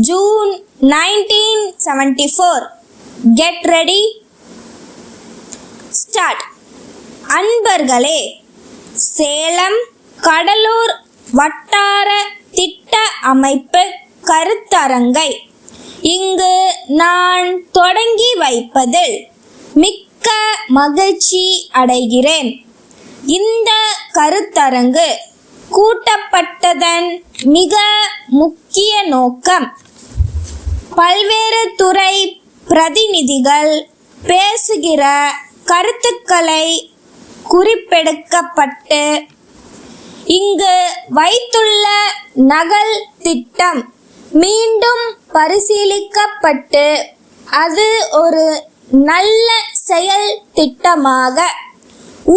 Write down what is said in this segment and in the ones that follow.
June 1974. Get ready. Start. அன்பர்களே, சேலம் கடலூர் வட்டார திட்ட அமைப்பு கருத்தரங்கை இங்கு நான் தொடங்கி வைப்பதில் மிக்க மகிழ்ச்சி அடைகிறேன். இந்த கருத்தரங்கு கூட்டப்பட்டதன் மிக முக்கிய நோக்கம், பல்வேறு துறை பிரதிநிதிகள் பேசுகிற கருத்துக்களை குறிப்பெடுக்கப்பட்டு இங்கு வைத்துள்ள நகல் திட்டம் மீண்டும் பரிசீலிக்கப்பட்டு அது ஒரு நல்ல செயல் திட்டமாக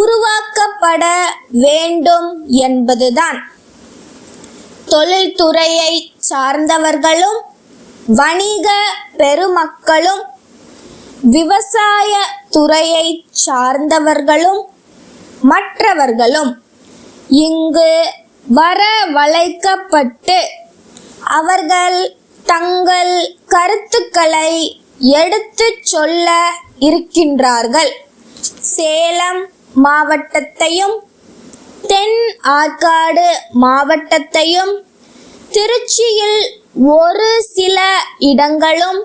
உருவாக்கப்பட வேண்டும் என்பதுதான். தொழில்துறையை சார்ந்தவர்களும் வணிக பெருமக்களும் விவசாய துறையை சார்ந்தவர்களும் மற்றவர்களும் இங்கு வரவழைக்கப்பட்டு அவர்கள் தங்கள் கருத்துக்களை எடுத்துச் சொல்ல இருக்கின்றார்கள். சேலம் மாவட்டத்தையும் தென் ஆற்காடு மாவட்டத்தையும் திருச்சியில் ஒரு சில இடங்களும்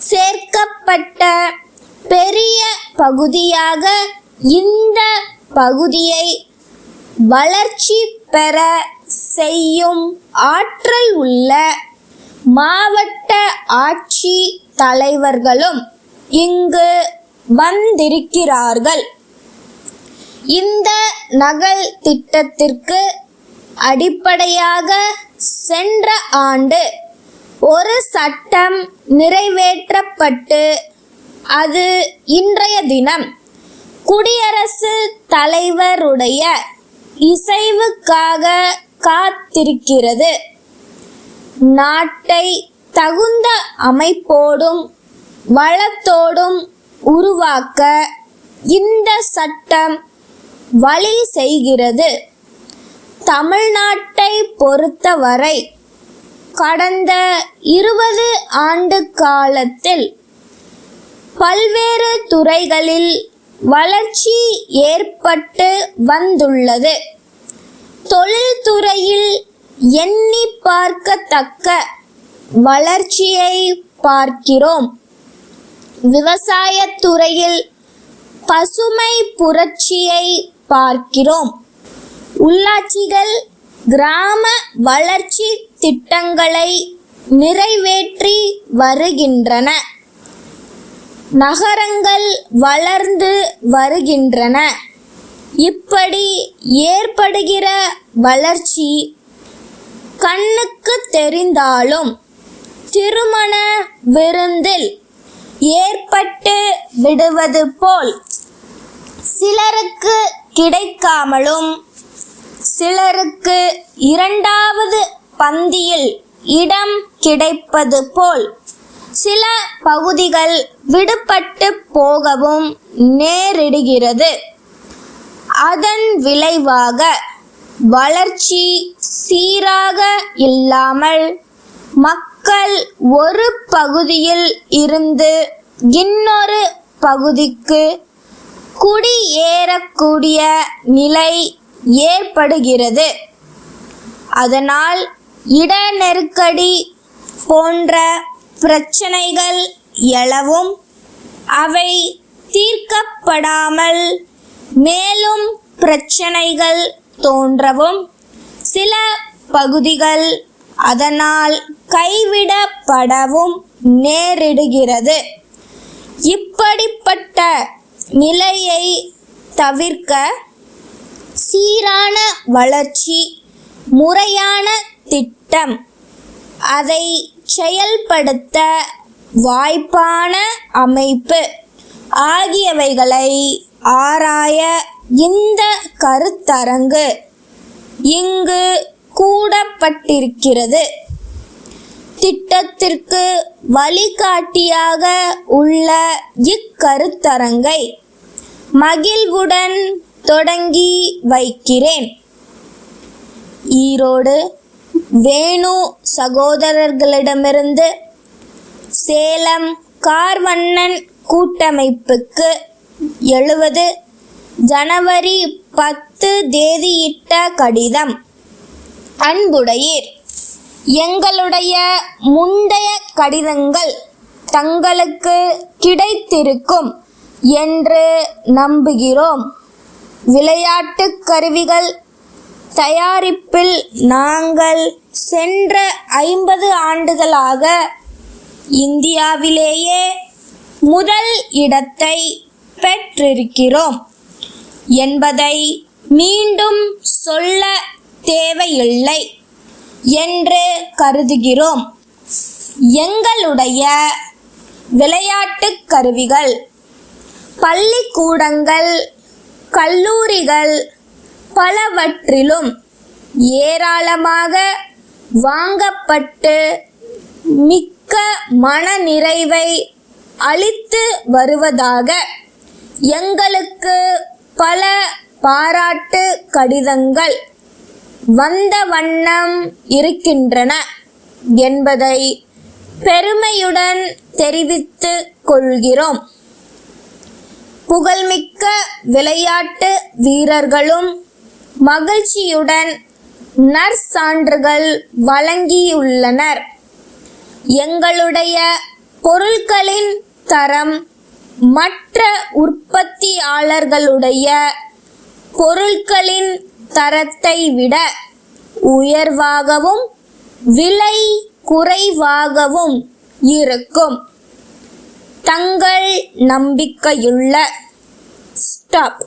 சேர்க்கப்பட்ட பெரிய பகுதியாக இந்த பகுதியை வளர்ச்சி பெற செய்யும் ஆற்றல் உள்ள மாவட்ட ஆட்சி தலைவர்களும் இங்கு வந்திருக்கிறார்கள். இந்த நகல் திட்டத்திற்கு அடிப்படையாக சென்ற ஆண்டு ஒரு சட்டம் நிறைவேற்றப்பட்டு அது இன்றைய தினம் குடியரசுத் தலைவருடைய இசைவுக்காக காத்திருக்கிறது. நாட்டை தகுந்த அமைப்போடும் வளத்தோடும் உருவாக்க இந்த சட்டம் வழி செய்கிறது. தமிழ்நாட்டை பொறுத்தவரை கடந்த 20 ஆண்டு காலத்தில் பல்வேறு துறைகளில் வளர்ச்சி ஏற்பட்டு வந்துள்ளது. தொழில்துறையில் எண்ணி பார்க்கத்தக்க வளர்ச்சியை பார்க்கிறோம். விவசாயத்துறையில் பசுமை புரட்சியை பார்க்கிறோம். உள்ளாட்சிகள் கிராம வளர்ச்சி திட்டங்களை நிறைவேற்றி வருகின்றன. நகரங்கள் வளர்ந்து வருகின்றன. இப்படி ஏற்படுகிற வளர்ச்சி கண்ணுக்கு தெரிந்தாலும் திருமண விருந்தில் ஏற்பட்டு விடுவது போல் சிலருக்கு கிடைக்காமலும் சிலருக்கு இரண்டாவது பந்தியில் இடம் கிடைப்பது போல் சில பகுதிகள் விடுபட்டு போகவும் நேரிடுகிறது. அதன் விளைவாக வளர்ச்சி சீராக இல்லாமல் மக்கள் ஒரு பகுதியில் இருந்து இன்னொரு பகுதிக்கு குடியேறக்கூடிய நிலை ஏற்படுகிறது. அதனால் இட நெருக்கடி போன்ற பிரச்சனைகள் எழவும் அவை தீர்க்கப்படாமல் மேலும் பிரச்சனைகள் தோன்றவும் சில பகுதிகள் அதனால் கைவிடப்படவும் நேரிடுகிறது. இப்படிப்பட்ட நிலையை தவிர்க்க சீரான வளர்ச்சி, முறையான திட்டம், அதை செயல்படுத்த வாய்ப்பான அமைப்பு ஆகியவைகளை ஆராய இந்த கருத்தரங்கு இங்கு கூடப்பட்டிருக்கிறது. திட்டத்திற்கு வழிகாட்டியாக உள்ள இக்கருத்தரங்கை மகிழ்வுடன் தொடங்கி வைக்கிறேன். ஈரோடு வேணு சகோதரர்களிடமிருந்து சேலம் கார்வண்ணன் கூட்டமைப்புக்கு 70 ஜனவரி 10 தேதியிட்ட கடிதம். அன்புடையீர், எங்களுடைய முந்தைய கடிதங்கள் தங்களுக்கு கிடைத்திருக்கும் என்று நம்புகிறோம். விளையாட்டு கருவிகள் தயாரிப்பில் நாங்கள் சென்ற 50 ஆண்டுகளாக இந்தியாவிலேயே முதல் இடத்தை பெற்றிருக்கிறோம் என்பதை மீண்டும் சொல்ல தேவையில்லை என்று கருதுகிறோம். எங்களுடைய விளையாட்டு கருவிகள் பள்ளிக்கூடங்கள், கல்லூரிகள் பலவற்றிலும் ஏராளமாக வாங்கப்பட்டு மிக்க மனநிறைவை அளித்து வருவதாக எங்களுக்கு பல பாராட்டு கடிதங்கள் வந்த வண்ணம் இருக்கின்றன என்பதை பெருமையுடன் தெரிவித்துக் கொள்கிறோம். புகழ்மிக்க விளையாட்டு வீரர்களும் மகிழ்ச்சியுடன் நற்சான்றுகள் வழங்கியுள்ளனர். எங்களுடைய பொருட்களின் தரம் மற்ற உற்பத்தியாளர்களுடைய பொருட்களின் தரத்தை விட உயர்வாகவும் விலை குறைவாகவும் இருக்கும். தங்கள் நம்பிக்கையுள்ள ஸ்டாப்.